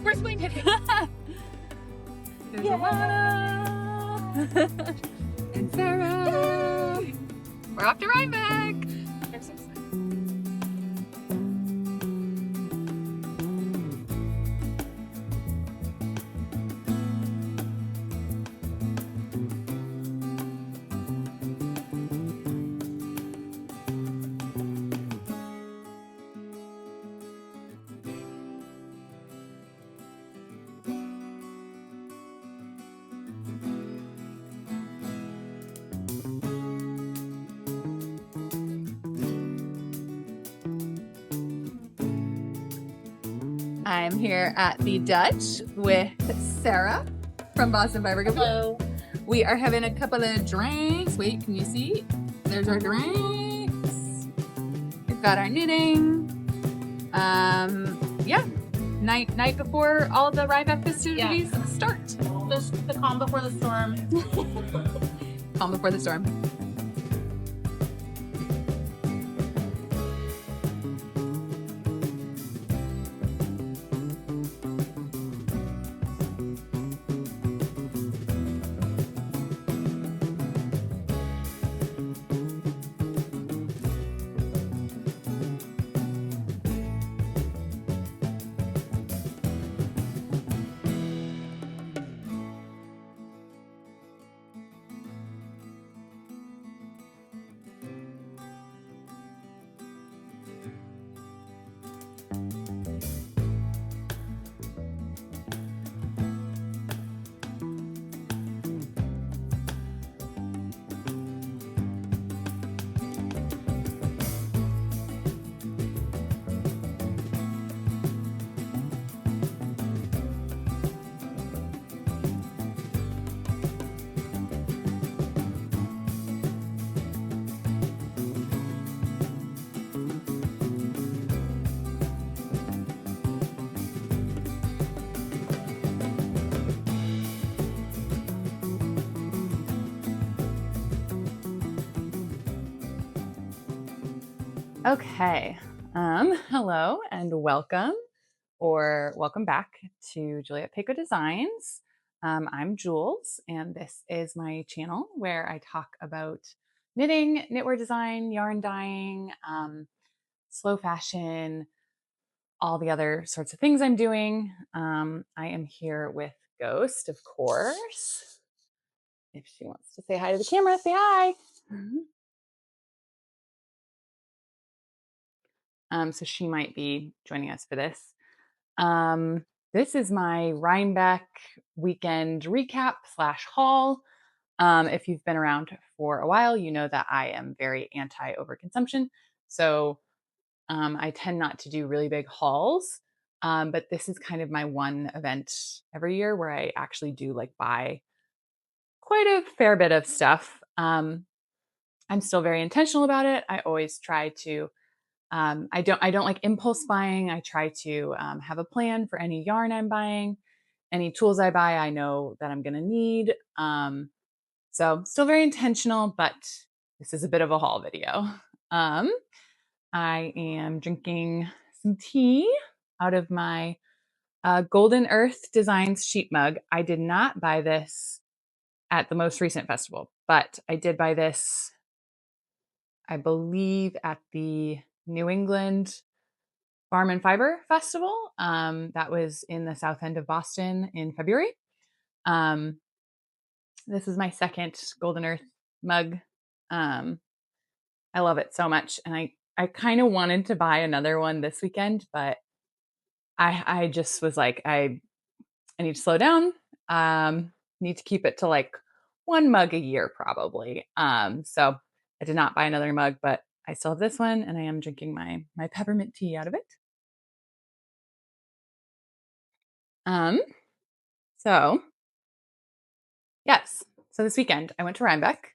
Where's my knitting? There's Alana and Sara. Yay! We're off to Rhinebeck. I'm so excited. I'm here at the Dutch with Sara from Boston Fiber Company. Hello. We are having a couple of drinks. Wait, can you see? There's our drinks. We've got our knitting. Yeah. Night before all the Rhinebeck festivities start. The calm before the storm. Calm before the storm. Okay. Hello and welcome, or welcome back to Juliet Pico Designs. I'm Jules, and this is my channel where I talk about knitting, knitwear design, yarn dyeing, slow fashion, all the other sorts of things I'm doing. I am here with Ghost, of course. If she wants to say hi to the camera, say hi. So she might be joining us for this. This is my Rhinebeck weekend recap / haul. If you've been around for a while, you know that I am very anti overconsumption. So I tend not to do really big hauls. But this is kind of my one event every year where I actually do like buy quite a fair bit of stuff. I'm still very intentional about it. I always try to I don't like impulse buying. I try to have a plan for any yarn I'm buying, any tools I buy. I know that I'm going to need. So still very intentional, but this is a bit of a haul video. I am drinking some tea out of my Golden Earth Designs sheet mug. I did not buy this at the most recent festival, but I did buy this, I believe, at the New England Farm and Fiber Festival. That was in the south end of Boston in February. This is my second Golden Earth mug. I love it so much. And I kind of wanted to buy another one this weekend, but I just was like, I need to slow down. Need to keep it to like one mug a year probably. So I did not buy another mug, but I still have this one, and I am drinking my peppermint tea out of it. So yes, so this weekend I went to Rhinebeck.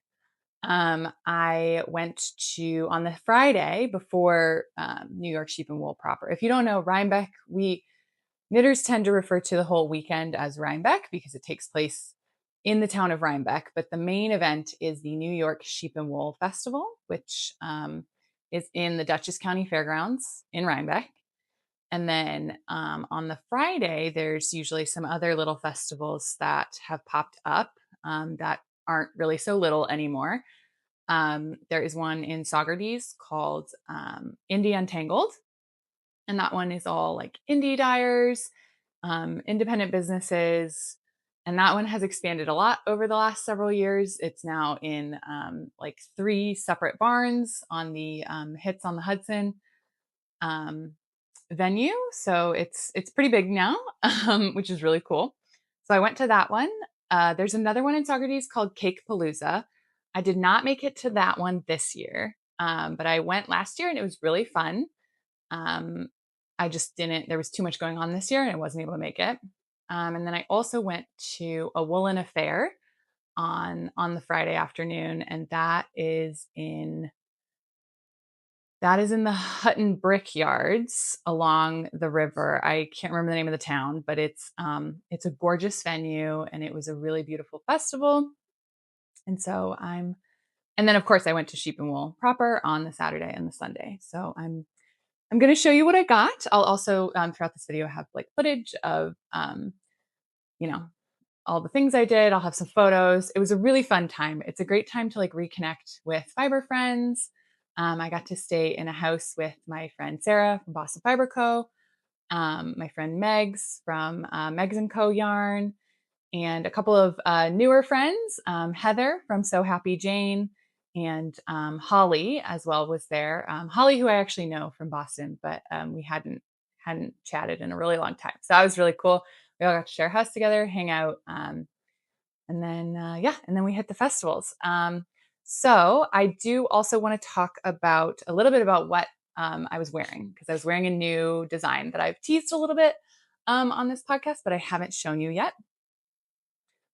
I went to on the Friday before New York Sheep and Wool proper. If you don't know Rhinebeck, knitters tend to refer to the whole weekend as Rhinebeck because it takes place in the town of Rhinebeck. But the main event is the New York Sheep and Wool Festival, which is in the Dutchess County Fairgrounds in Rhinebeck. And then on the Friday, there's usually some other little festivals that have popped up that aren't really so little anymore. There is one in Saugerties called Indie Untangled. And that one is all like indie dyers, independent businesses. And that one has expanded a lot over the last several years. It's now in like 3 separate barns on the hits on the Hudson um, venue. So it's pretty big now, which is really cool. So I went to that one. There's another one in Saugerties called Cake Palooza. I did not make it to that one this year, but I went last year and it was really fun. Um, I just didn't, there was too much going on this year and I wasn't able to make it. And then I also went to a Woolen Affair on the Friday afternoon, and that is in the Hutton Brickyards along the river. I can't remember the name of the town, but it's a gorgeous venue and it was a really beautiful festival. And so and then of course I went to Sheep and Wool proper on the Saturday and the Sunday. So I'm going to show you what I got. I'll also throughout this video have like footage of you know, all the things I did. I'll have some photos. It was a really fun time. It's a great time to like reconnect with fiber friends. I got to stay in a house with my friend Sara from Boston Fiber Co., my friend Megs from Megs and Co Yarn, and a couple of newer friends, Heather from So Happy Jane, and Holli as well was there. Holli, who I actually know from Boston, but we hadn't chatted in a really long time. So that was really cool. We all got to share a house together, hang out, and then we hit the festivals. So I do also want to talk about a little bit about what I was wearing, because I was wearing a new design that I've teased a little bit on this podcast, but I haven't shown you yet.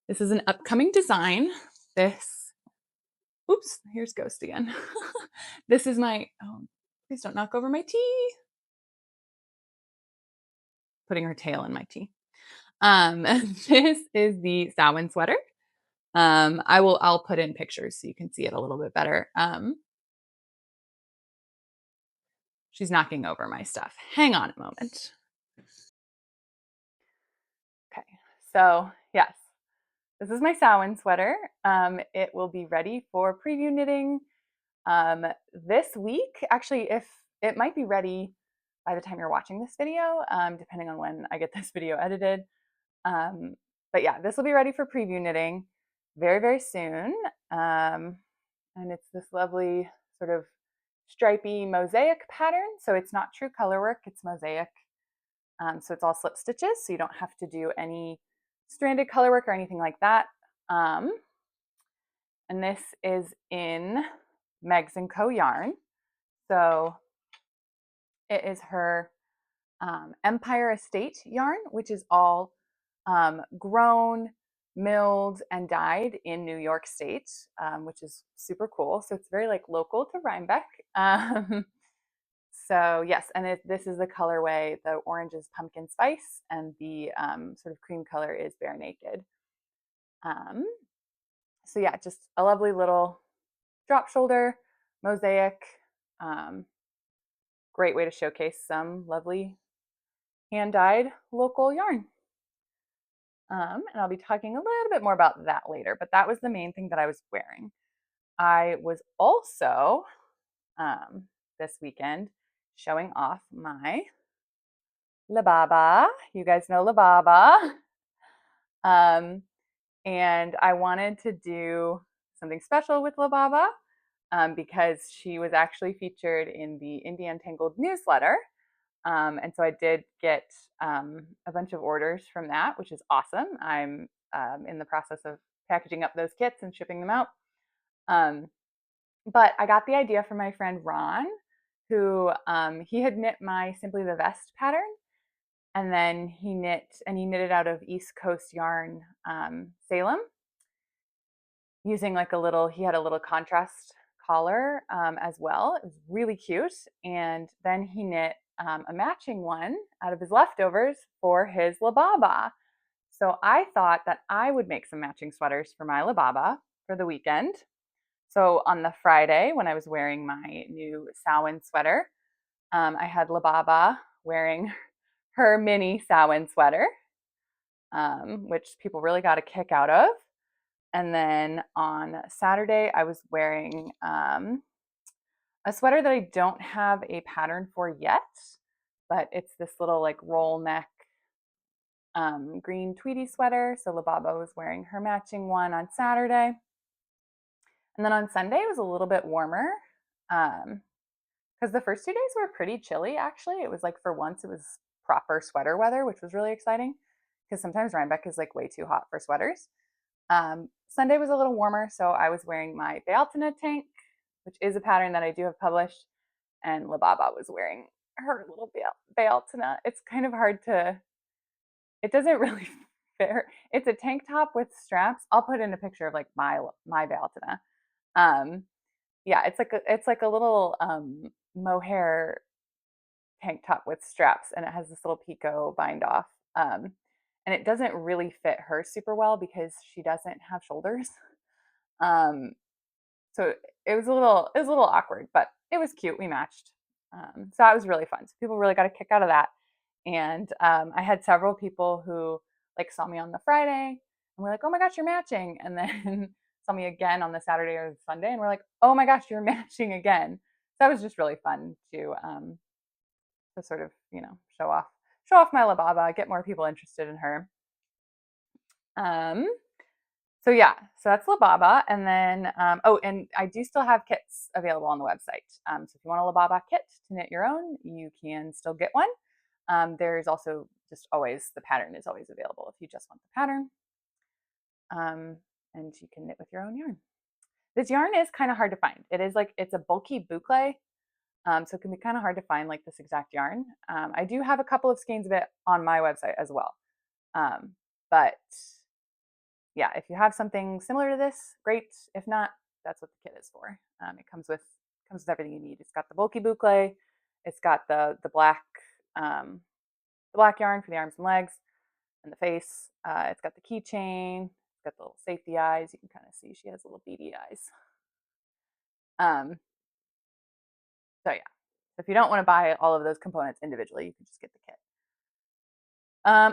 This is an upcoming design. Oops, here's Ghost again. This is please don't knock over my tea. Putting her tail in my tea. This is the Samhain Sweater. I'll put in pictures so you can see it a little bit better. She's knocking over my stuff. Hang on a moment. Okay, so yes, this is my Samhain sweater. It will be ready for preview knitting this week. Actually, if it might be ready by the time you're watching this video, depending on when I get this video edited. But yeah, this will be ready for preview knitting very, very soon. And it's this lovely sort of stripy mosaic pattern. So it's not true color work, it's mosaic. So it's all slip stitches, so you don't have to do any stranded color work or anything like that. And this is in Megs and Co Yarn. So it is her Empire Estate yarn, which is all grown, milled, and dyed in New York State, which is super cool. So it's very like local to Rhinebeck. So yes, and this is the colorway. The orange is pumpkin spice, and the sort of cream color is bare naked. So yeah, just a lovely little drop shoulder mosaic. Great way to showcase some lovely hand-dyed local yarn. And I'll be talking a little bit more about that later, but that was the main thing that I was wearing. I was also this weekend showing off my LaBaaBaa. You guys know LaBaaBaa. And I wanted to do something special with LaBaaBaa because she was actually featured in the Indie Untangled newsletter. And so I did get a bunch of orders from that, which is awesome. I'm in the process of packaging up those kits and shipping them out. But I got the idea from my friend Ron, who he had knit my Simply the Vest pattern. And then he knitted out of East Coast Yarn Salem using like he had a little contrast collar as well. It was really cute. And then he knit a matching one out of his leftovers for his LaBaaBaa. So I thought that I would make some matching sweaters for my LaBaaBaa for the weekend. So on the Friday, when I was wearing my new Samhain sweater, I had LaBaaBaa wearing her mini Samhain sweater, which people really got a kick out of. And then on Saturday, I was wearing a sweater that I don't have a pattern for yet, but it's this little like roll neck green tweedy sweater. So LaBaaBaa was wearing her matching one on Saturday. And then on Sunday, it was a little bit warmer because the first 2 days were pretty chilly, actually. It was like for once, it was proper sweater weather, which was really exciting because sometimes Rhinebeck is like way too hot for sweaters. Sunday was a little warmer, so I was wearing my Boucle tank, which is a pattern that I do have published, and LaBaaBaa was wearing her little Boucle. It's kind of hard to, it doesn't really fit her. It's a tank top with straps. I'll put in a picture of like my Boucle. Yeah, it's like a little mohair tank top with straps, and it has this little picot bind off. And it doesn't really fit her super well because she doesn't have shoulders. So it was a little awkward, but it was cute. We matched. So that was really fun. So people really got a kick out of that. And I had several people who like saw me on the Friday and were like, "Oh my gosh, you're matching!" And then saw me again on the Saturday or the Sunday and were like, "Oh my gosh, you're matching again!" So that was just really fun to sort of show off my LaBaaBaa, get more people interested in her. So yeah, so that's LaBaaBaa, and then oh, and I do still have kits available on the website. So if you want a LaBaaBaa kit to knit your own, you can still get one. There's also just always the pattern is always available if you just want the pattern, and you can knit with your own yarn. This yarn is kind of hard to find. It is like it's a bulky boucle. So it can be kind of hard to find like this exact yarn. I do have a couple of skeins of it on my website as well. But yeah, if you have something similar to this, great. If not, that's what the kit is for. It comes with everything you need. It's got the bulky boucle. It's got the black yarn for the arms and legs and the face. It's got the keychain. It's got the little safety eyes. You can kind of see she has little beady eyes. So yeah, if you don't want to buy all of those components individually, you can just get the kit.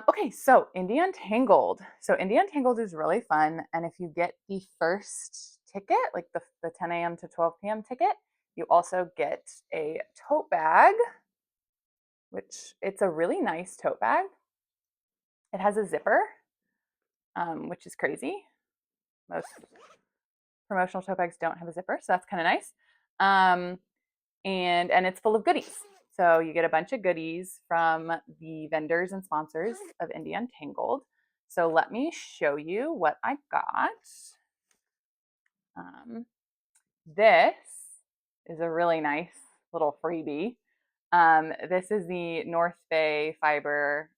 Okay, so Indie Untangled. So Indie Untangled is really fun, and if you get the first ticket, like the 10 a.m. to 12 p.m. ticket, you also get a tote bag, which it's a really nice tote bag. It has a zipper, which is crazy. Most promotional tote bags don't have a zipper, so that's kind of nice. And it's full of goodies. So you get a bunch of goodies from the vendors and sponsors of Indie Untangled. So let me show you what I got. This is a really nice little freebie. This is the North Bay Fiber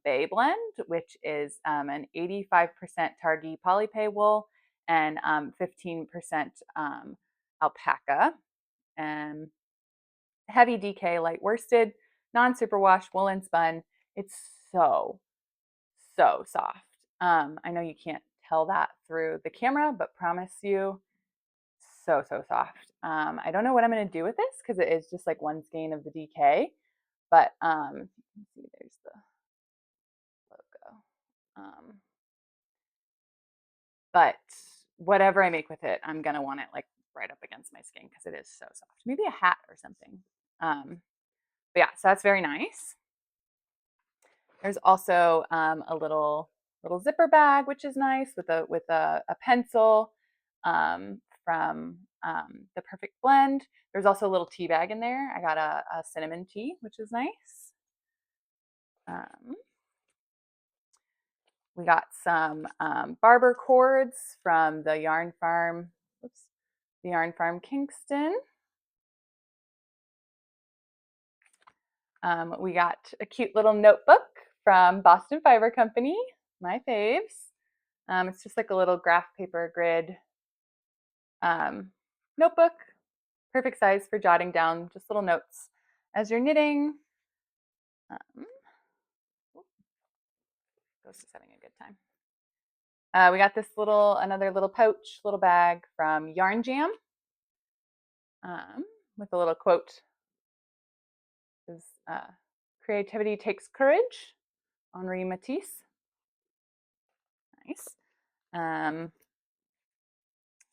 Bay Blend, which is an 85% Targhee polypay wool and 15% alpaca. And heavy DK, light worsted, non-superwash, woolen spun. It's so soft. I know you can't tell that through the camera, but promise you, so soft. I don't know what I'm going to do with this because it is just like one skein of the DK, but you can see there's the logo. But whatever I make with it, I'm going to want it like right up against my skin because it is so soft. Maybe a hat or something. But yeah, so that's very nice. There's also a little zipper bag, which is nice with a pencil from the Perfect Blend. There's also a little tea bag in there. I got a cinnamon tea, which is nice. We got some barber cords from the Yarn Farm. Oops, the Yarn Farm Kingston. We got a cute little notebook from Boston Fiber Company, my faves. It's just like a little graph paper grid notebook, perfect size for jotting down just little notes as you're knitting. Ghost is having a good time. We got this another little pouch, little bag from Yarn Jam with a little quote. Is Creativity Takes Courage, Henri Matisse. Nice.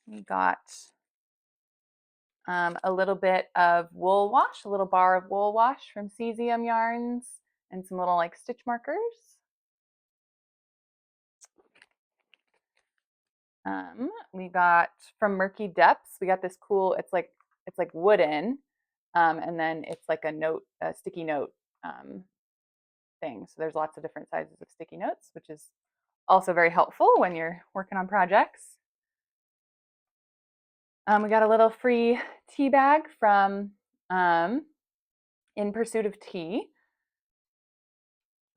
We got a little bit of wool wash, a little bar of wool wash from Cesium Yarns, and some little like stitch markers. We got from Murky Depths, we got this cool, it's like wooden, and then it's like a sticky note thing. So there's lots of different sizes of sticky notes, which is also very helpful when you're working on projects. We got a little free tea bag from In Pursuit of Tea.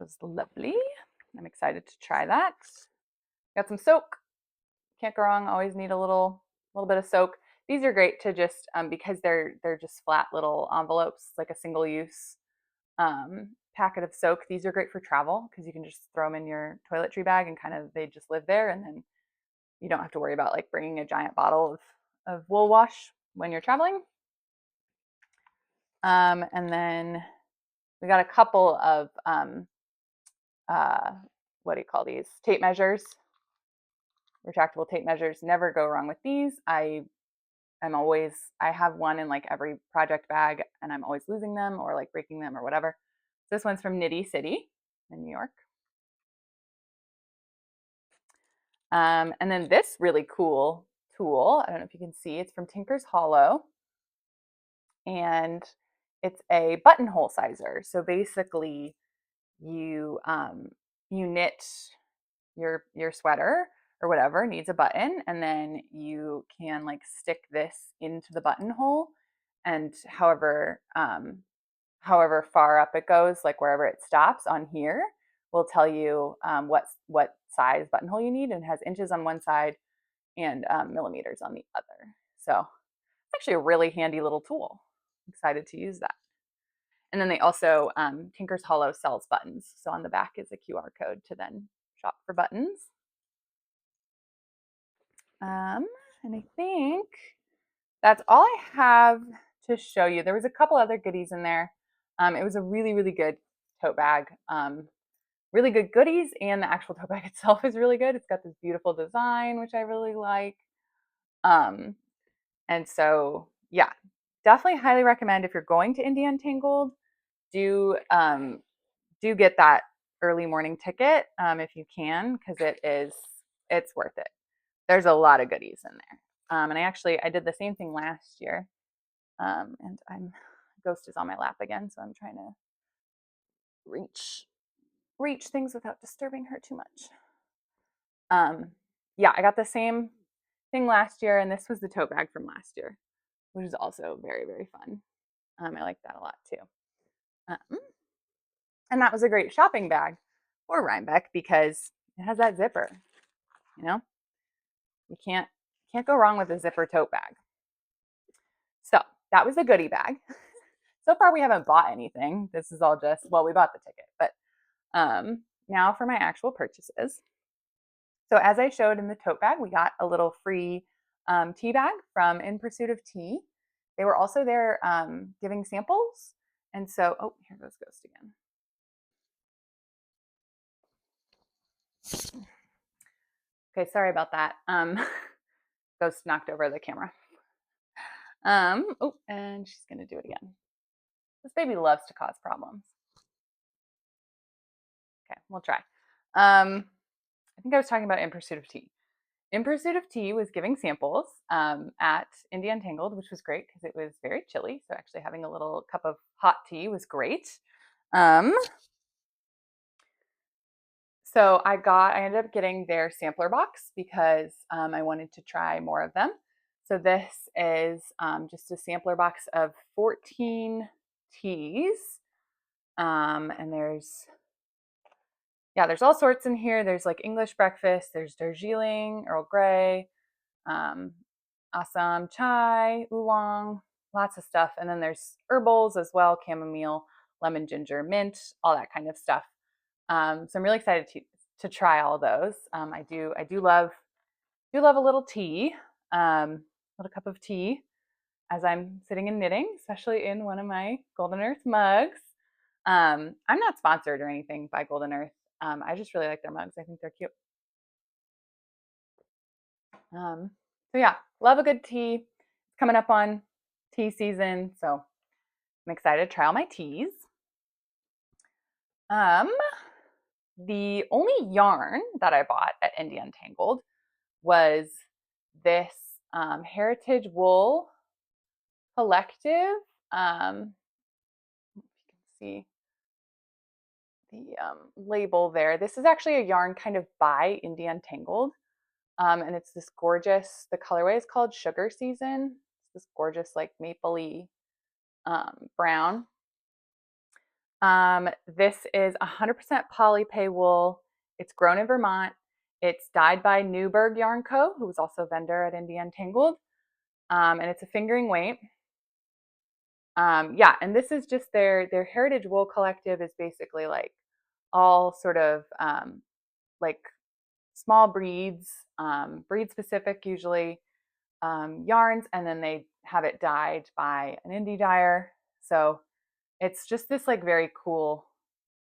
It was lovely. I'm excited to try that. Got some soak. Can't go wrong. Always need a little bit of soak. These are great to just because they're just flat little envelopes, like a single use packet of soak. These are great for travel because you can just throw them in your toiletry bag and kind of they just live there, and then you don't have to worry about like bringing a giant bottle of wool wash when you're traveling. And then we got a couple of what do you call these? Tape measures. Retractable tape measures. Never go wrong with these. I have one in like every project bag, and I'm always losing them or like breaking them or whatever. This one's from Knitty City in New York. And then this really cool tool, I don't know if you can see, it's from Tinker's Hollow, and it's a buttonhole sizer. So basically you knit your sweater or whatever needs a button, and then you can like stick this into the buttonhole, and however far up it goes, like wherever it stops on here, will tell you what size buttonhole you need, and it has inches on one side and millimeters on the other. So it's actually a really handy little tool. I'm excited to use that. And then they also, Tinker's Hollow sells buttons. So on the back is a QR code to then shop for buttons. And I think that's all I have to show you. There was a couple other goodies in there. It was a really, really good tote bag. Really good goodies, and the actual tote bag itself is really good. It's got this beautiful design, which I really like. And so, yeah, definitely highly recommend if you're going to Indie Untangled, do get that early morning ticket if you can, because it's worth it. There's a lot of goodies in there. And I did the same thing last year. And Ghost is on my lap again, so I'm trying to reach things without disturbing her too much. Yeah, I got the same thing last year, and this was the tote bag from last year, which is also very, very fun. I like that a lot too. And that was a great shopping bag for Rhinebeck because it has that zipper. You know, you can't go wrong with a zipper tote bag. So that was a goodie bag. So far we haven't bought anything. This is all just, well, we bought the ticket, but now for my actual purchases. So as I showed in the tote bag, we got a little free tea bag from In Pursuit of Tea. They were also there giving samples. And so, oh, here goes Ghost again. Okay, sorry about that. Ghost knocked over the camera. Oh, and she's gonna do it again. This baby loves to cause problems. Okay, we'll try. I think I was talking about In Pursuit of Tea. In Pursuit of Tea was giving samples at Indie Untangled, which was great because it was very chilly. So actually having a little cup of hot tea was great. So I ended up getting their sampler box because I wanted to try more of them. So this is just a sampler box of 14 teas. And there's all sorts in here. There's like English breakfast, there's Darjeeling, Earl Grey, Assam chai, oolong, lots of stuff. And then there's herbals as well, chamomile, lemon, ginger, mint, all that kind of stuff. So I'm really excited to try all those. I do love a little tea, little cup of tea as I'm sitting and knitting, especially in one of my Golden Earth mugs. I'm not sponsored or anything by Golden Earth. I just really like their mugs. I think they're cute. So yeah, love a good tea. It's coming up on tea season, so I'm excited to try all my teas. The only yarn that I bought at Indie Untangled was this Heritage Wool Collective. If you can see the label there. This is actually a yarn kind of by Indie Untangled. And it's this gorgeous, the colorway is called Sugar Season. It's this gorgeous, like mapley brown. This is 100% polypay wool. It's grown in Vermont. It's dyed by Newberg Yarn Co., who was also a vendor at Indie Untangled. And it's a fingering weight. Yeah, and this is just their Heritage Wool Collective is basically like all sort of like small breeds, breed specific usually yarns, and then they have it dyed by an indie dyer. So it's just this like very cool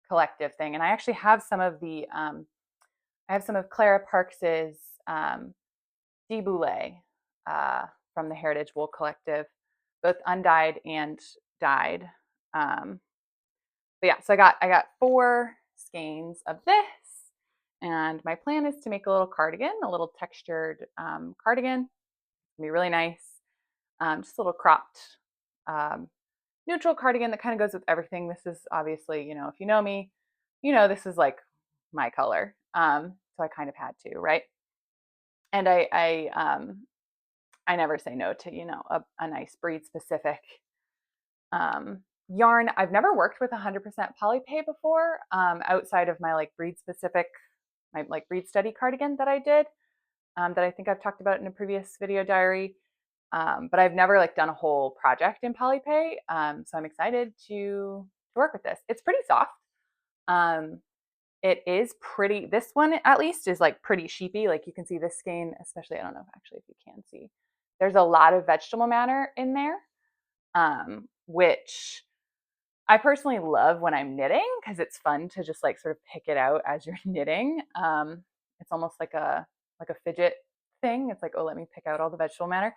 collective thing. And I actually have some of the I have some of Clara Parks's Boucle from the Heritage Wool Collective, both undyed and dyed. But yeah, so I got 4 skeins of this, and my plan is to make a little cardigan, a little textured cardigan. It's gonna be really nice, just a little cropped neutral cardigan that kind of goes with everything. This is obviously, if you know me, this is like my color. So I kind of had to, right? And I never say no to, a nice breed specific yarn. I've never worked with 100% polypay before, outside of my like breed specific, my like breed study cardigan that I did, that I think I've talked about in a previous video diary. But I've never like done a whole project in polypay. So I'm excited to work with this. It's pretty soft. It is pretty, this one at least is like pretty sheepy. Like you can see this skein, especially, I don't know actually if you can see, there's a lot of vegetable matter in there, which I personally love when I'm knitting because it's fun to just like sort of pick it out as you're knitting. It's almost like a fidget thing. It's like, oh, let me pick out all the vegetable matter.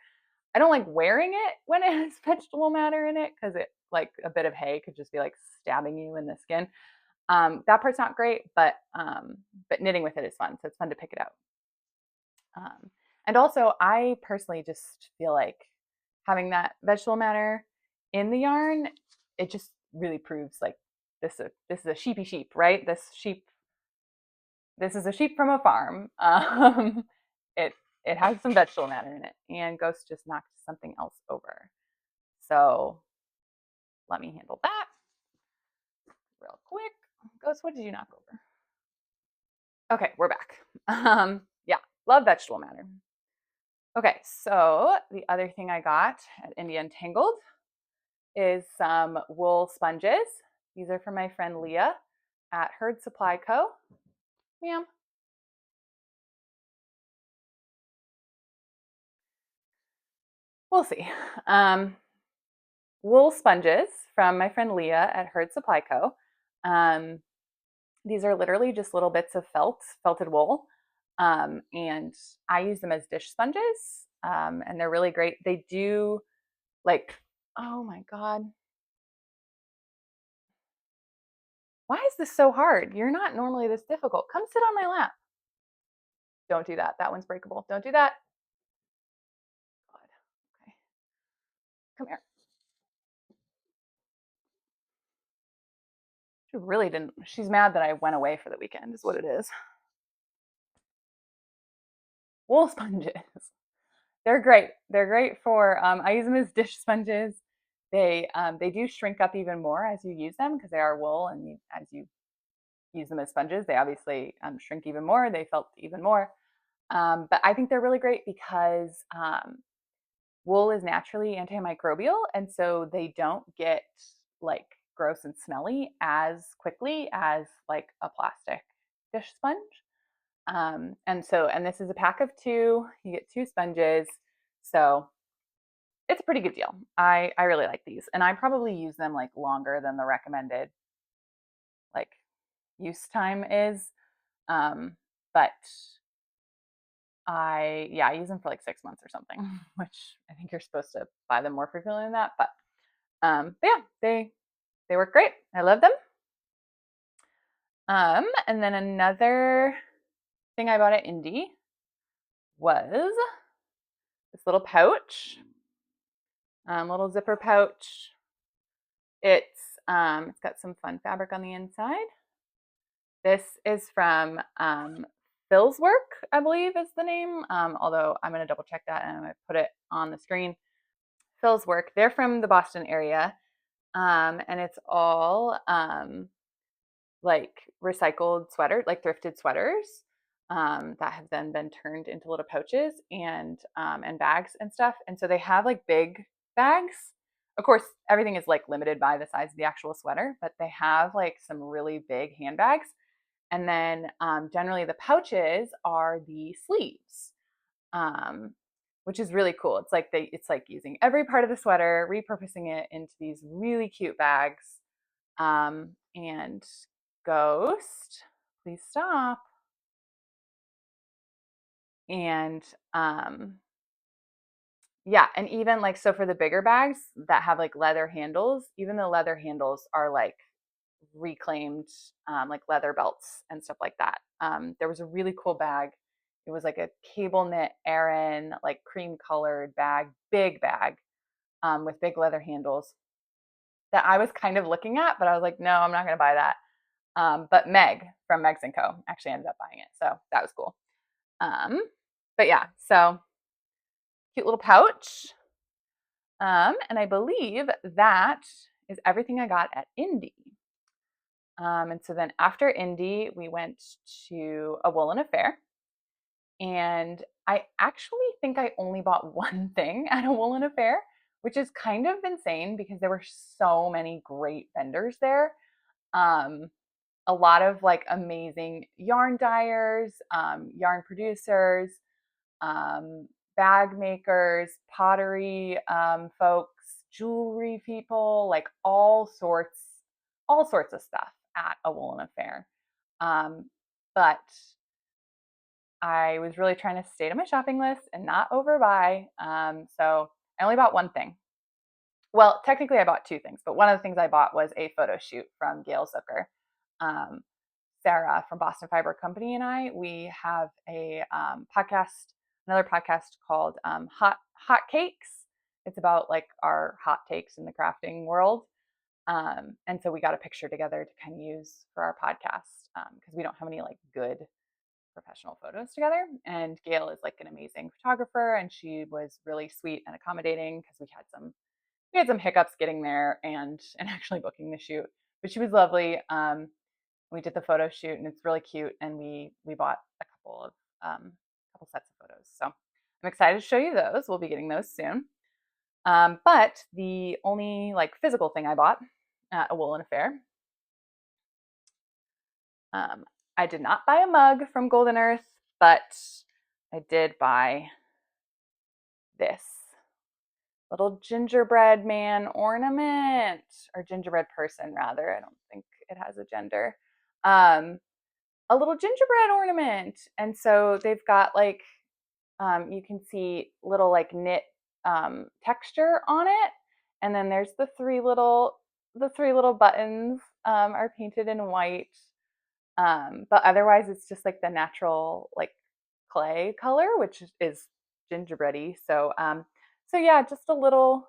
I don't like wearing it when it has vegetable matter in it because it like a bit of hay could just be like stabbing you in the skin. That part's not great, but knitting with it is fun. So it's fun to pick it out. And also, I personally just feel like having that vegetable matter in the yarn, it just really proves like this is a sheepy sheep, right? This is a sheep from a farm. It has some vegetable matter in it, and Ghost just knocked something else over. So let me handle that real quick. Ghost, what did you knock over? Okay, we're back. Yeah, love vegetable matter. Okay, so the other thing I got at Indie Untangled is some wool sponges. These are from my friend Leah at Herd Supply Co. Ma'am. We'll see. Wool sponges from my friend Leah at Herd Supply Co. These are literally just little bits of felted wool. And I use them as dish sponges. And they're really great. They do like, oh my God. Why is this so hard? You're not normally this difficult. Come sit on my lap. Don't do that. That one's breakable. Don't do that. God. Okay. Come here. She really didn't. She's mad that I went away for the weekend, is what it is. Wool sponges. They're great. They're great for, I use them as dish sponges. They do shrink up even more as you use them because they are wool, and as you use them as sponges, they obviously shrink even more. They felt even more. But I think they're really great because wool is naturally antimicrobial, and so they don't get like gross and smelly as quickly as like a plastic dish sponge. And this is a pack of 2. You get 2 sponges, so it's a pretty good deal. I really like these, and I probably use them like longer than the recommended like use time is. But I use them for like 6 months or something, which I think you're supposed to buy them more frequently than that. But yeah, they work great. I love them. And then another thing I bought at Indie was this little pouch, little zipper pouch. It's got some fun fabric on the inside. This is from Phil's Work, I believe is the name. Although I'm going to double check that and I'm going to put it on the screen. Phil's Work. They're from the Boston area, and it's all like recycled sweater, like thrifted sweaters that have then been turned into little pouches and bags and stuff. And so they have like big bags. Of course, everything is like limited by the size of the actual sweater, but they have like some really big handbags. And then generally the pouches are the sleeves, um, which is really cool. It's like using every part of the sweater, repurposing it into these really cute bags. And Ghost, please stop. And yeah, and even like so for the bigger bags that have like leather handles, even the leather handles are like reclaimed like leather belts and stuff like that. There was a really cool bag. It was like a cable knit Aran, like cream colored bag, big bag, with big leather handles that I was kind of looking at, but I was like, no, I'm not going to buy that. But Meg from Megs and Co actually ended up buying it, so that was cool. But yeah, so cute little pouch. And I believe that is everything I got at Indie. And so then after Indie, we went to a Woolen Affair. And I actually think I only bought one thing at a Woolen Affair, which is kind of insane because there were so many great vendors there. A lot of like amazing yarn dyers, yarn producers, bag makers, pottery folks, jewelry people, like all sorts of stuff at a Woolen Affair. But I was really trying to stay to my shopping list and not overbuy. So I only bought one thing. Well, technically I bought two things, but one of the things I bought was a photo shoot from Gail Zucker. Sara from Boston Fiber Company and we have a another podcast called Hot Cakes. It's about like our hot takes in the crafting world. And so we got a picture together to kind of use for our podcast because we don't have any like good professional photos together. And Gail is like an amazing photographer, and she was really sweet and accommodating because we had some hiccups getting there and actually booking the shoot. But she was lovely. We did the photo shoot, and it's really cute. And we bought a couple sets of photos. So I'm excited to show you those. We'll be getting those soon. But the only like physical thing I bought at a Woolen Affair, I did not buy a mug from Golden Earth, but I did buy this little gingerbread man ornament, or gingerbread person rather. I don't think it has a gender. A little gingerbread ornament. And so they've got like, you can see little like knit texture on it. And then there's the three little buttons are painted in white. But otherwise it's just like the natural like clay color, which is gingerbready. So yeah, just a little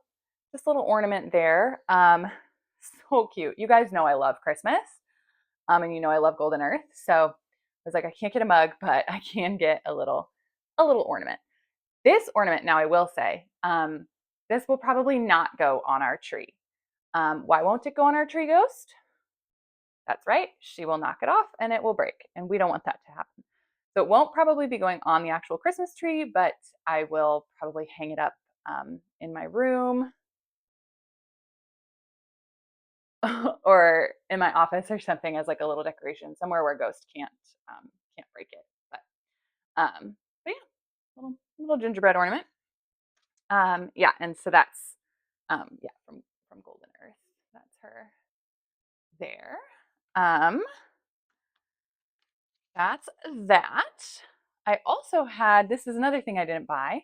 ornament there. So cute. You guys know I love Christmas. And you know I love Golden Earth. So I was like, I can't get a mug, but I can get a little ornament. This ornament, now I will say, this will probably not go on our tree. Why won't it go on our tree, Ghost? That's right, she will knock it off and it will break, and we don't want that to happen. So it won't probably be going on the actual Christmas tree, but I will probably hang it up in my room or in my office or something as like a little decoration somewhere where Ghost can't break it. But yeah, little gingerbread ornament. Yeah, and so that's from Golden Earth. That's her there. That's that. I also had, this is another thing I didn't buy,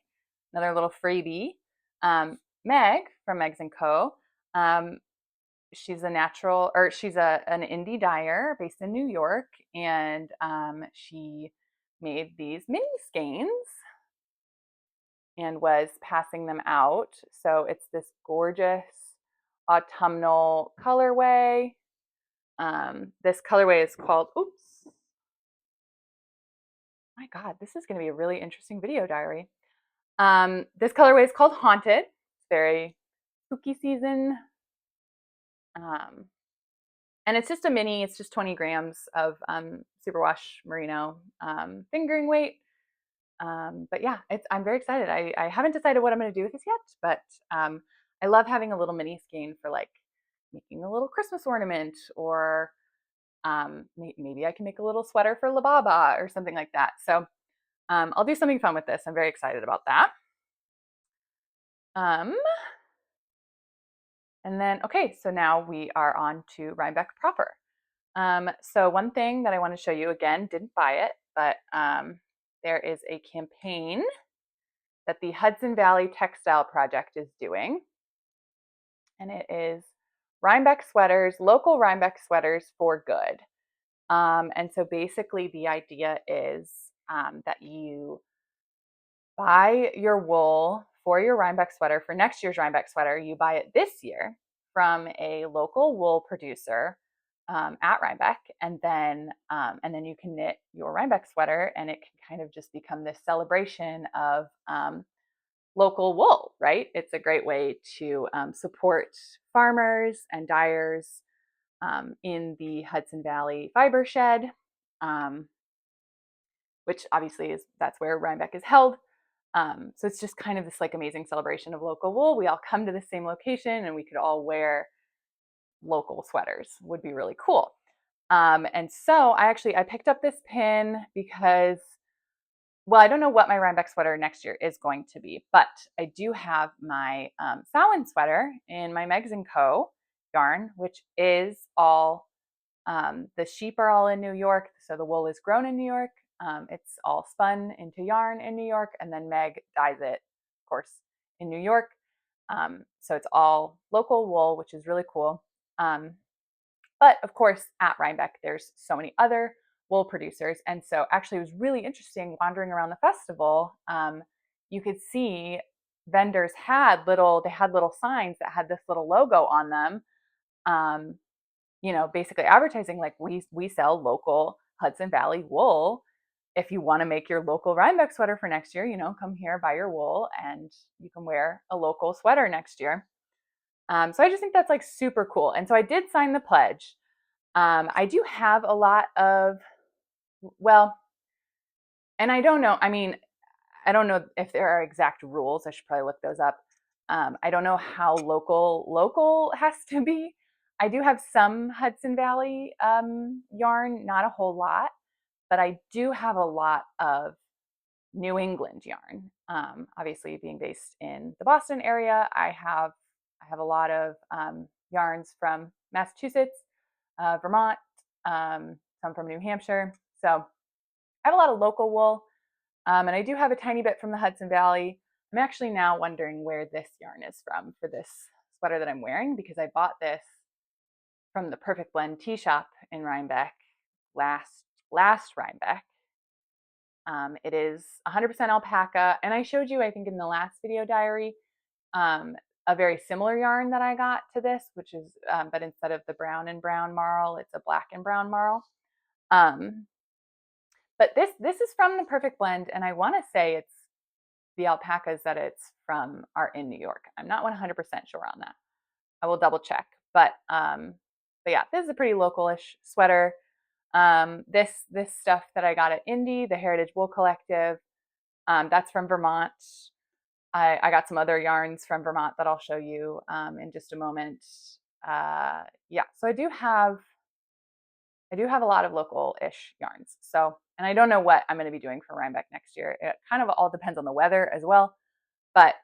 another little freebie. Meg from Megs and Co. She's a natural, or she's an indie dyer based in New York, and she made these mini skeins and was passing them out. So it's this gorgeous autumnal colorway. This colorway is called, oops, my God, this is going to be a really interesting video diary. This colorway is called Haunted. It's very spooky season. And it's just a mini, it's just 20 grams of superwash merino fingering weight. But yeah, I'm very excited. I haven't decided what I'm going to do with this yet, but I love having a little mini skein for like making a little Christmas ornament, or maybe I can make a little sweater for LaBaaBaa or something like that. So I'll do something fun with this. I'm very excited about that. And then, okay, so now we are on to Rhinebeck proper. So one thing that I want to show you, again, didn't buy it, but there is a campaign that the Hudson Valley Textile Project is doing. And it is Rhinebeck sweaters, local Rhinebeck sweaters for good. And so basically the idea is that you buy your wool for your Rhinebeck sweater, for next year's Rhinebeck sweater, you buy it this year from a local wool producer at Rhinebeck, and then you can knit your Rhinebeck sweater, and it can kind of just become this celebration of local wool, right? It's a great way to support farmers and dyers in the Hudson Valley fiber shed, which obviously that's where Rhinebeck is held. So it's just kind of this like amazing celebration of local wool. We all come to the same location and we could all wear local sweaters. Would be really cool. And so I picked up this pin because, well, I don't know what my Rhinebeck sweater next year is going to be, but I do have my Samhain sweater in my Megs and Co yarn, which is all, the sheep are all in New York. So the wool is grown in New York. It's all spun into yarn in New York, and then Meg dyes it, of course, in New York. So it's all local wool, which is really cool. But of course, at Rhinebeck, there's so many other wool producers. And so actually it was really interesting wandering around the festival. You could see vendors had little signs that had this little logo on them. Basically advertising like we sell local Hudson Valley wool. If you want to make your local Rhinebeck sweater for next year, come here, buy your wool, and you can wear a local sweater next year. So I just think that's like super cool. And so I did sign the pledge. I do have a lot of, well, and I don't know, I don't know if there are exact rules. I should probably look those up. I don't know how local has to be. I do have some Hudson Valley yarn, not a whole lot, but I do have a lot of New England yarn. Obviously, being based in the Boston area, I have a lot of yarns from Massachusetts, Vermont, some from New Hampshire. So I have a lot of local wool, and I do have a tiny bit from the Hudson Valley. I'm actually now wondering where this yarn is from for this sweater that I'm wearing, because I bought this from the Perfect Blend tea shop in Rhinebeck last Rhinebeck. It is 100% alpaca, and I showed you, I think, in the last video diary, a very similar yarn that I got to this, which is, but instead of the brown and brown marl, it's a black and brown marl. But this is from the Perfect Blend, and I want to say it's the alpacas that it's from are in New York. I'm not 100% sure on that. I will double check. But yeah, this is a pretty localish sweater. This stuff that I got at Indie, the Heritage Wool Collective, that's from Vermont. I got some other yarns from Vermont that I'll show you in just a moment. Yeah, so I do have a lot of local-ish yarns. So, and I don't know what I'm going to be doing for Rhinebeck next year. It kind of all depends on the weather as well. But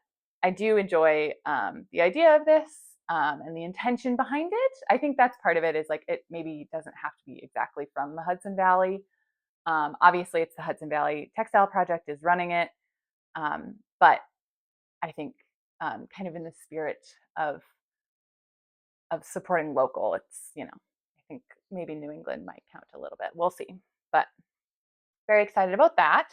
I do enjoy the idea of this. and the intention behind it. I think that's part of it, is like it maybe doesn't have to be exactly from the Hudson Valley. Obviously, it's the Hudson Valley Textile Project is running it, but I think kind of in the spirit of supporting local, it's, you know, I think maybe New England might count a little bit. We'll see, but very excited about that.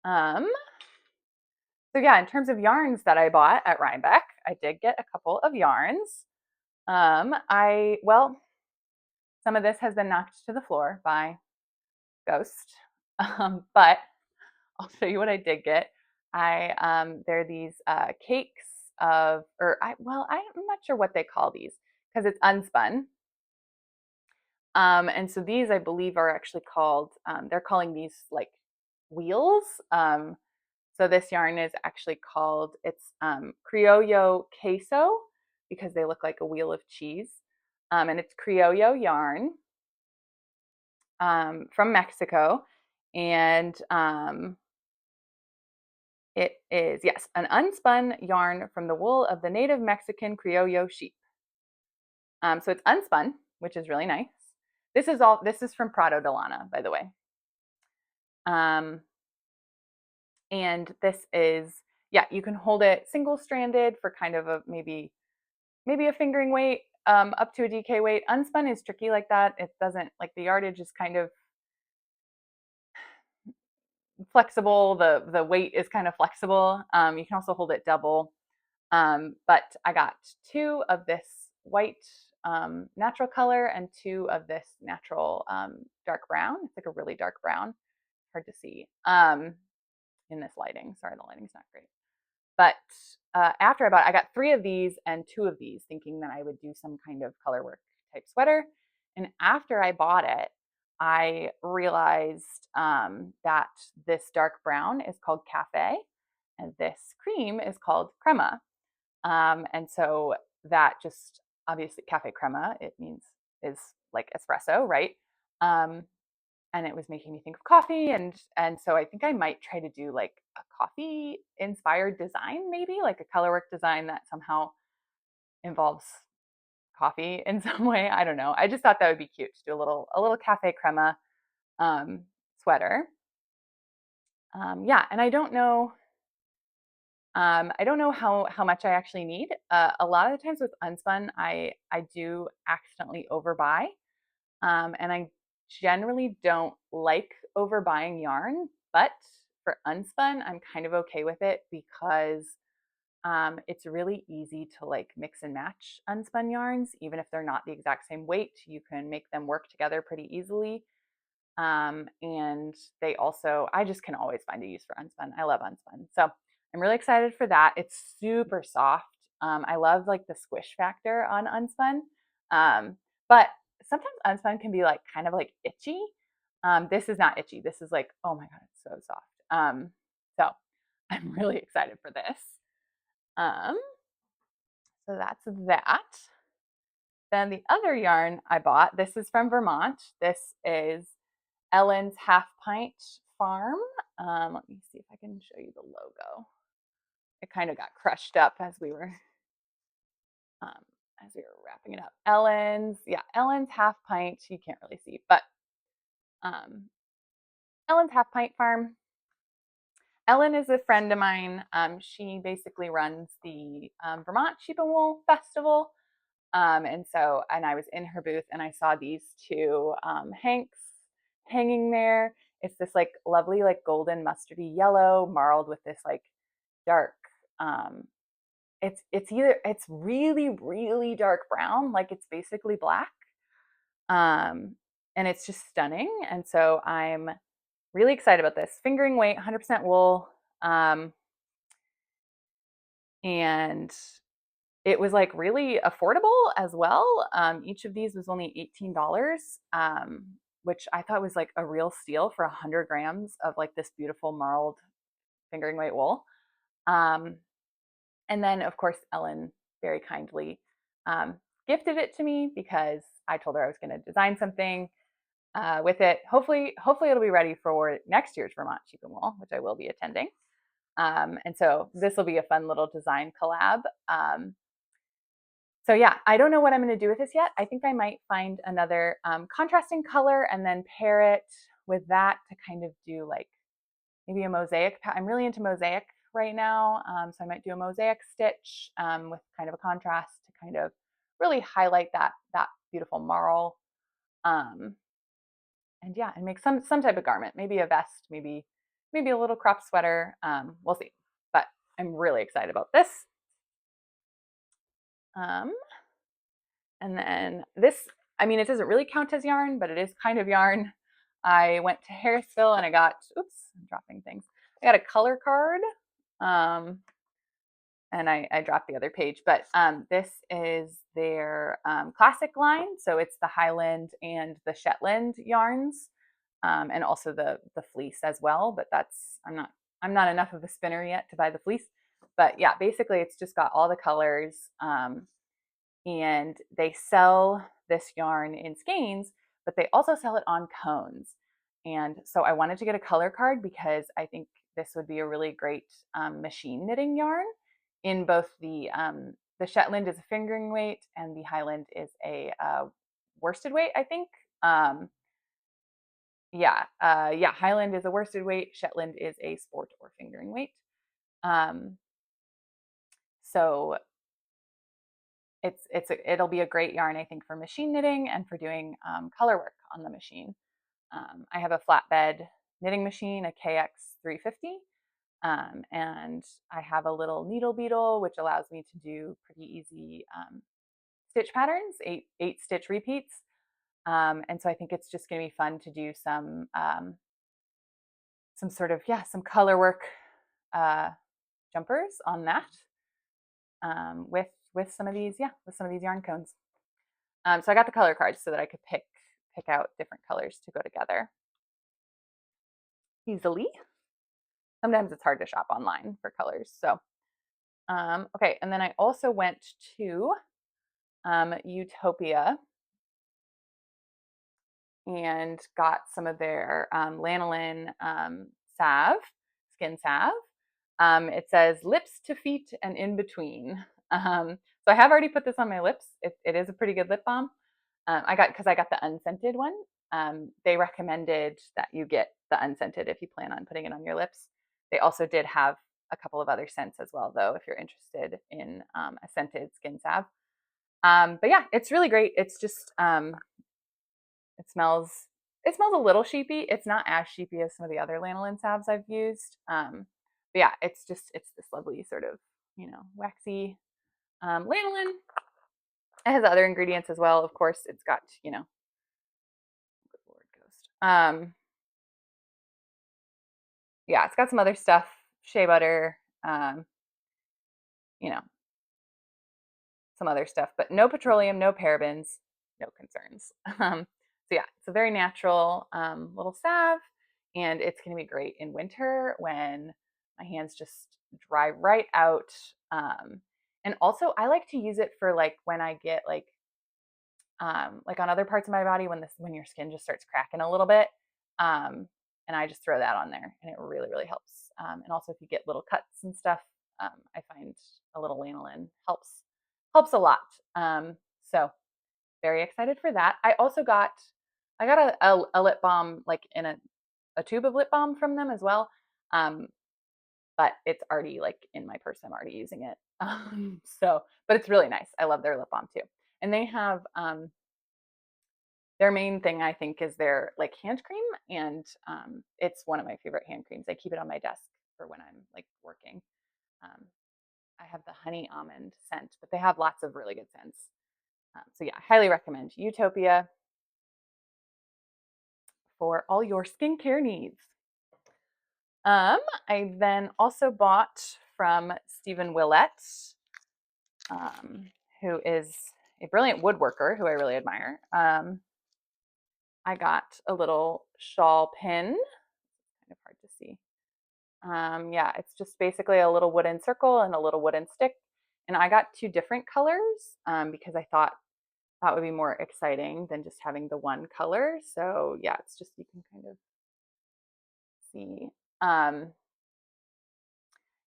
So yeah, in terms of yarns that I bought at Rhinebeck, I did get a couple of yarns. Well, some of this has been knocked to the floor by Ghost, but I'll show you what I did get. There are these cakes of, I'm not sure what they call these because it's unspun. And so these, I believe, are actually called, they're calling these like wheels. So this yarn is actually called, it's Criollo Queso, because they look like a wheel of cheese. And it's Criollo yarn from Mexico. And it is, yes, an unspun yarn from the wool of the native Mexican Criollo sheep. So it's unspun, which is really nice. This is from Prado de Lana, by the way. And this is, yeah, you can hold it single stranded for kind of a maybe a fingering weight, up to a DK weight. Unspun is tricky like that. It doesn't, like, the yardage is kind of flexible. The weight is kind of flexible. You can also hold it double. But I got 2 of this white natural color and 2 of this natural dark brown. It's like a really dark brown, hard to see in this lighting. Sorry, the lighting's not great. But after I got 3 of these and 2 of these, thinking that I would do some kind of color work type sweater. And after I bought it, I realized that this dark brown is called cafe and this cream is called crema. And so that just, obviously, cafe crema, it means, is like espresso, right? And it was making me think of coffee, and so I think I might try to do like a coffee inspired design, maybe like a colorwork design that somehow involves coffee in some way. I don't know. I just thought that would be cute to do a little cafe crema sweater. Yeah, and I don't know how much I actually need. A lot of the times with unspun, I do accidentally overbuy, and I generally don't like overbuying yarn. But for unspun, I'm kind of okay with it because it's really easy to like mix and match unspun yarns, even if they're not the exact same weight. You can make them work together pretty easily. And they also, I just can always find a use for unspun. I love unspun. So I'm really excited for that. It's super soft. I love like the squish factor on unspun. But sometimes unspun can be like kind of like itchy. This is not itchy. This is like, oh my God, it's so soft. So I'm really excited for this. So that's that. Then the other yarn I bought, this is from Vermont. This is Ellen's Half Pint Farm. Let me see if I can show you the logo. It kind of got crushed up as we were wrapping it up. Ellen's Half Pint. You can't really see, but Ellen's Half Pint Farm. Ellen is a friend of mine. She basically runs the Vermont Sheep and Wool Festival. And I was in her booth and I saw these 2 hanks hanging there. It's this like lovely, like golden mustardy yellow marled with this like dark, it's really, really dark brown. Like it's basically black. And it's just stunning. And so I'm really excited about this. Fingering weight, 100% wool. And it was like really affordable as well. Each of these was only $18, which I thought was like a real steal for 100 grams of like this beautiful marled fingering weight wool. And then, of course, Ellen very kindly gifted it to me because I told her I was going to design something with it. Hopefully it'll be ready for next year's Vermont Sheep and Wool, which I will be attending. And so this will be a fun little design collab. So yeah, I don't know what I'm going to do with this yet. I think I might find another contrasting color and then pair it with that to kind of do like maybe a mosaic. I'm really into mosaic right now. So I might do a mosaic stitch with kind of a contrast to kind of really highlight that beautiful marl. And yeah, and make some type of garment, maybe a vest, maybe a little crop sweater. We'll see. But I'm really excited about this. And then this, I mean, it doesn't really count as yarn, but it is kind of yarn. I went to Harrisville and I got, oops, I'm dropping things. I got a color card. And I dropped the other page, but this is their classic line. So it's the Highland and the Shetland yarns, and also the fleece as well. But that's I'm not enough of a spinner yet to buy the fleece. But yeah, basically it's just got all the colors, and they sell this yarn in skeins, but they also sell it on cones. And so I wanted to get a color card because I think this would be a really great machine knitting yarn. In both the Shetland is a fingering weight and the Highland is a worsted weight, I think. Highland is a worsted weight. Shetland is a sport or fingering weight. So it'll be a great yarn, I think, for machine knitting and for doing color work on the machine. I have a flatbed knitting machine, a KX 350, and I have a little needle beetle, which allows me to do pretty easy stitch patterns, eight stitch repeats. And so I think it's just going to be fun to do some sort of, some color work jumpers on that with some of these, yarn cones. So I got the color cards so that I could pick out different colors to go together easily. Sometimes it's hard to shop online for colors. So, okay. And then I also went to Utopia and got some of their lanolin salve, skin salve. It says lips to feet and in between. So I have already put this on my lips. It is a pretty good lip balm. I got the unscented one. They recommended that you get the unscented if you plan on putting it on your lips. They also did have a couple of other scents as well, though, if you're interested in a scented skin salve. But yeah, it's really great. It's just it smells a little sheepy. It's not as sheepy as some of the other lanolin salves I've used. But yeah, it's this lovely sort of waxy lanolin. It has other ingredients as well. Of course, it's got good Lord Ghost. Yeah, it's got some other stuff, shea butter, some other stuff, but no petroleum, no parabens, no concerns. So yeah, it's a very natural little salve, and it's going to be great in winter when my hands just dry right out. And also, I like to use it for like when I get like on other parts of my body when your skin just starts cracking a little bit. And I just throw that on there, and it really, really helps. And also, if you get little cuts and stuff, I find a little lanolin helps a lot. So very excited for that. I got a lip balm, like in a tube of lip balm from them as well. But it's already like in my purse. I'm already using it. But it's really nice. I love their lip balm too. And they have their main thing, I think, is their like hand cream, and it's one of my favorite hand creams. I keep it on my desk for when I'm like working. I have the honey almond scent, but they have lots of really good scents. So yeah, I highly recommend Utopia for all your skincare needs. I then also bought from Stephen Willett, who is a brilliant woodworker who I really admire. I got a little shawl pin. Kind of hard to see. Yeah, it's just basically a little wooden circle and a little wooden stick. And I got two different colors because I thought that would be more exciting than just having the one color. So yeah, it's just, you can kind of see.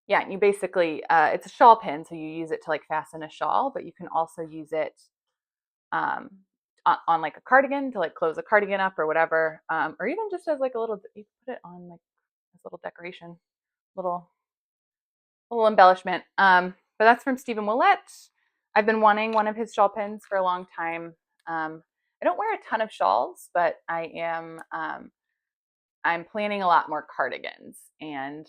Yeah, and you basically, it's a shawl pin, so you use it to like fasten a shawl, but you can also use it um, on like a cardigan to like close a cardigan up or whatever, or even just as like a little, you can put it on like this little decoration, little embellishment. But that's from Stephen Willett. I've been wanting one of his shawl pins for a long time. I don't wear a ton of shawls, but I'm planning a lot more cardigans, and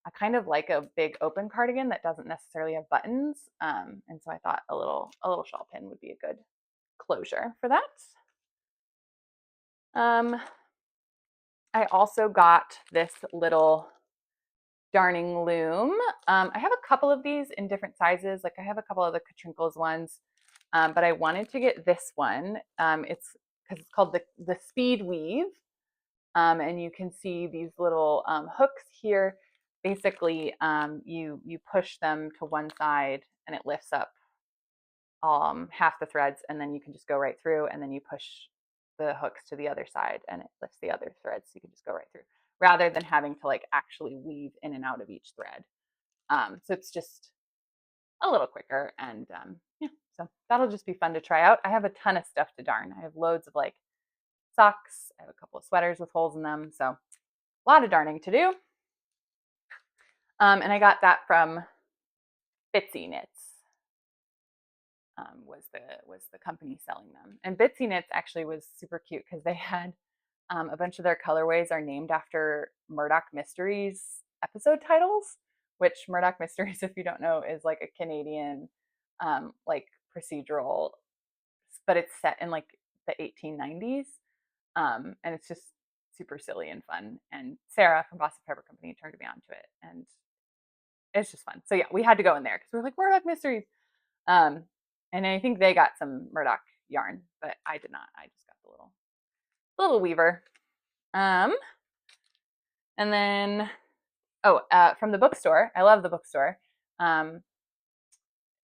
I kind of like a big open cardigan that doesn't necessarily have buttons. And so I thought a little shawl pin would be a good closure for that. Um, I also got this little darning loom. I have a couple of these in different sizes. Like I have a couple of the Katrinkles ones, but I wanted to get this one. It's because it's called the Speed Weave, and you can see these little hooks here. Basically, you push them to one side and it lifts up half the threads, and then you can just go right through, and then you push the hooks to the other side and it lifts the other threads, so you can just go right through rather than having to like actually weave in and out of each thread. So it's just a little quicker, and yeah, so that'll just be fun to try out. I have a ton of stuff to darn. I have loads of like socks. I have a couple of sweaters with holes in them, so a lot of darning to do. And I got that from Bitsy Knits. Was the company selling them, and Bitsy Knits actually was super cute because they had a bunch of their colorways are named after Murdoch Mysteries episode titles, which Murdoch Mysteries, if you don't know, is like a Canadian like procedural, but it's set in like the 1890s, and it's just super silly and fun. And Sara from Boston Fiber Company turned me onto it, and it's just fun. So yeah, we had to go in there because we were like Murdoch Mysteries. And I think they got some Murdoch yarn, but I did not. I just got the little weaver. And then from the bookstore, I love the bookstore.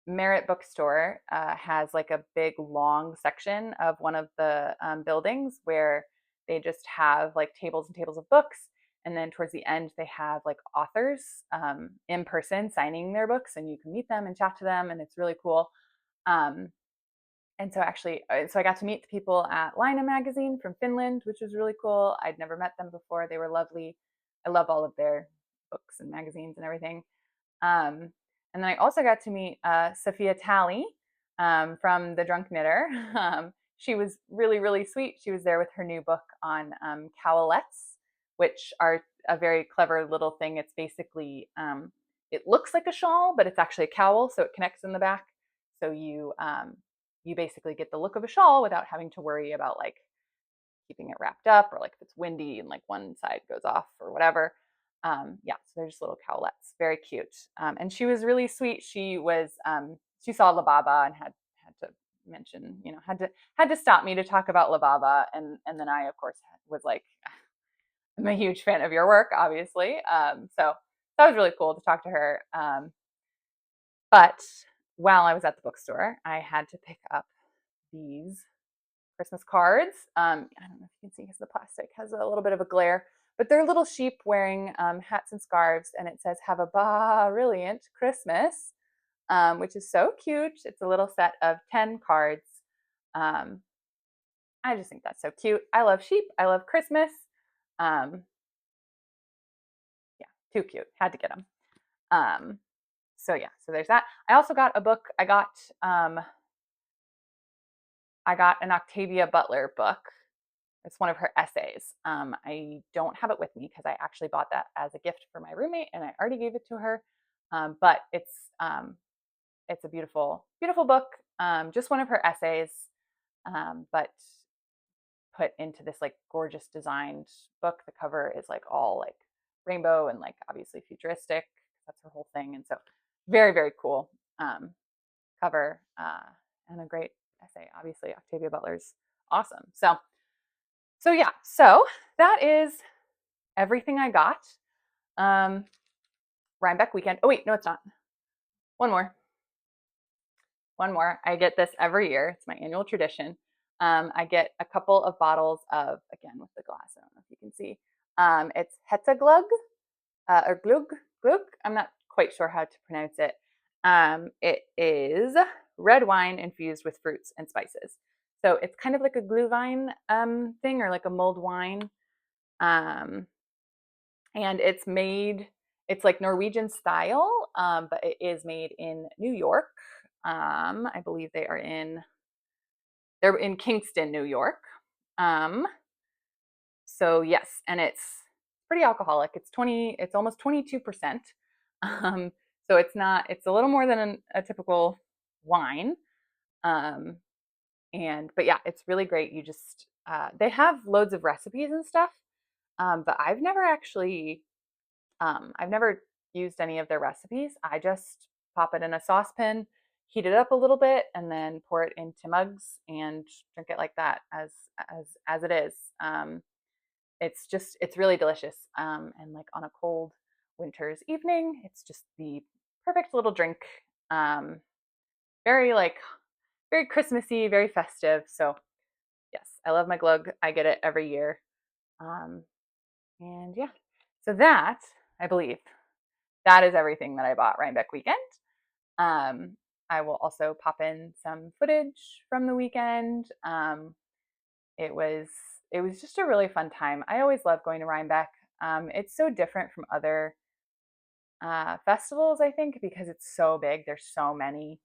Merritt Bookstore has like a big long section of one of the buildings where they just have like tables and tables of books. And then towards the end, they have like authors in person signing their books, and you can meet them and chat to them, and it's really cool. And so I got to meet the people at LaBaaBaa magazine from Finland, which was really cool. I'd never met them before. They were lovely. I love all of their books and magazines and everything. And then I also got to meet Sophia Talley from The Drunk Knitter. She was really, really sweet. She was there with her new book on cowlettes, which are a very clever little thing. It's basically, it looks like a shawl, but it's actually a cowl, so it connects in the back. So you basically get the look of a shawl without having to worry about like keeping it wrapped up, or like if it's windy and like one side goes off or whatever. Yeah, so they're just little cowlettes, very cute. And she was really sweet. She saw LaBaaBaa and had to mention, had to stop me to talk about LaBaaBaa, and then I of course was like, I'm a huge fan of your work, obviously. So that was really cool to talk to her. But while I was at the bookstore, I had to pick up these Christmas cards. I don't know if you can see because the plastic has a little bit of a glare, but they're little sheep wearing hats and scarves, and it says "Have a brilliant Christmas," which is so cute. It's a little set of 10 cards. I just think that's so cute. I love sheep. I love Christmas. Yeah, too cute. Had to get them. So yeah, so there's that. I also got a book. I got an Octavia Butler book. It's one of her essays. I don't have it with me because I actually bought that as a gift for my roommate, and I already gave it to her. But it's a beautiful, beautiful book. Just one of her essays, but put into this like gorgeous designed book. The cover is like all like rainbow and like obviously futuristic. That's her whole thing, and so very, very cool cover and a great essay. Obviously, Octavia Butler's awesome. So yeah, so that is everything I got. Rhinebeck weekend. Oh wait, no, it's not. One more. I get this every year. It's my annual tradition. I get a couple of bottles of, again with the glass, I don't know if you can see. It's Hetzeglug or Glug. I'm not quite sure how to pronounce it. It is red wine infused with fruits and spices. So it's kind of like a glühwein thing, or like a mulled wine. Um, and it's like Norwegian style, but it is made in New York. I believe they're in Kingston, New York. Um, so yes, and it's pretty alcoholic. It's almost 22%. Um, so it's a little more than a typical wine. Um, but yeah, it's really great. They have loads of recipes and stuff. But I've never used any of their recipes. I just pop it in a saucepan, heat it up a little bit, and then pour it into mugs and drink it like that as it is. It's really delicious. And like on a cold winter's evening, it's just the perfect little drink. Um, very like very Christmassy, very festive. So yes, I love my glug. I get it every year. Um, and yeah, so that I believe that is everything that I bought Rhinebeck weekend. Um, I will also pop in some footage from the weekend. It was it was just a really fun time. I always love going to Rhinebeck. It's so different from other festivals, I think, because it's so big. There's so many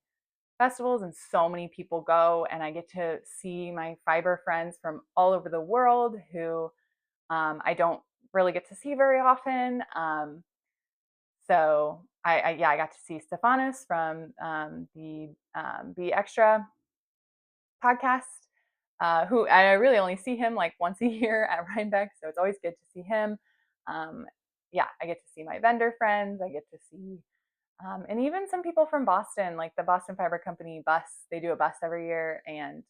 festivals and so many people go, and I get to see my fiber friends from all over the world who I don't really get to see very often. So I got to see Stefanos from the Be Extra podcast, who I really only see him like once a year at Rhinebeck, so it's always good to see him. Um, yeah, I get to see my vendor friends. I get to see, and even some people from Boston, like the Boston Fiber Company bus. They do a bus every year, and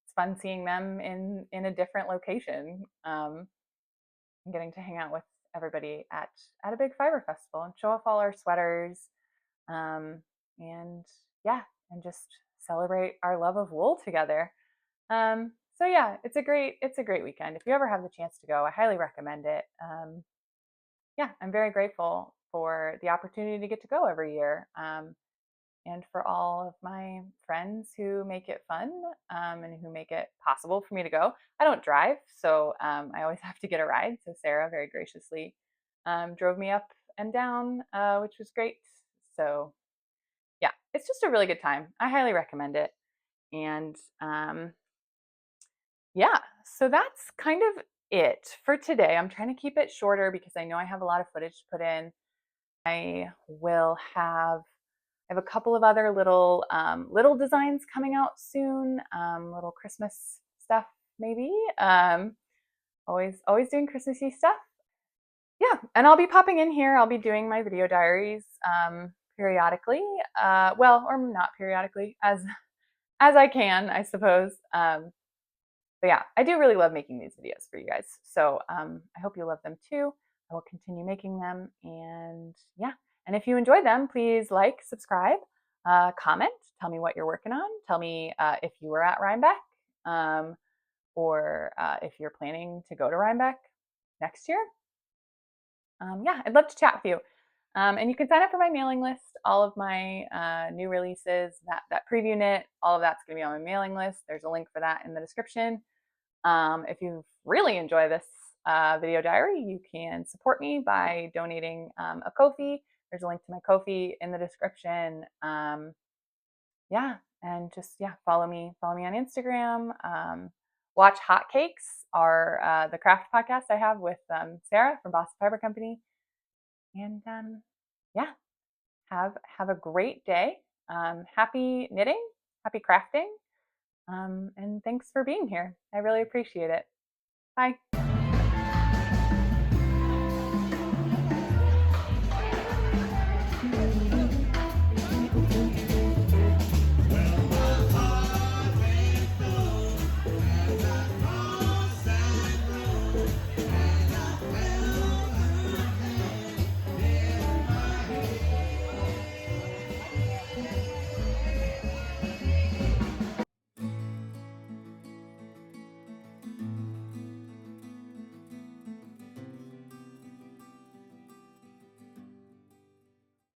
it's fun seeing them in a different location. And getting to hang out with everybody at a big fiber festival and show off all our sweaters, um, and yeah, and just celebrate our love of wool together. So yeah, it's a great weekend. If you ever have the chance to go, I highly recommend it. Yeah, I'm very grateful for the opportunity to get to go every year, and for all of my friends who make it fun, and who make it possible for me to go. I don't drive, so I always have to get a ride. So Sara very graciously drove me up and down, which was great. So yeah, it's just a really good time. I highly recommend it. And yeah, so that's kind of it for today. I'm trying to keep it shorter because I know I have a lot of footage to put in. I have a couple of other little designs coming out soon, little Christmas stuff maybe. Always doing Christmassy stuff. Yeah, and I'll be popping in here. I'll be doing my video diaries periodically. Well, or not periodically, as I can, I suppose. But yeah, I do really love making these videos for you guys. So I hope you love them too. I will continue making them. And yeah, and if you enjoy them, please like, subscribe, comment, tell me what you're working on. Tell me if you were at Rhinebeck, or if you're planning to go to Rhinebeck next year. Yeah, I'd love to chat with you. And you can sign up for my mailing list. All of my new releases, that preview knit, all of that's going to be on my mailing list. There's a link for that in the description. If you really enjoy this video diary, you can support me by donating a Ko-fi. There's a link to my Ko-fi in the description. Yeah, and just follow me on Instagram. Watch Hotcakes, the craft podcast I have with Sara from Boston Fiber Company. And yeah, have a great day. Happy knitting, happy crafting. And thanks for being here. I really appreciate it. Bye.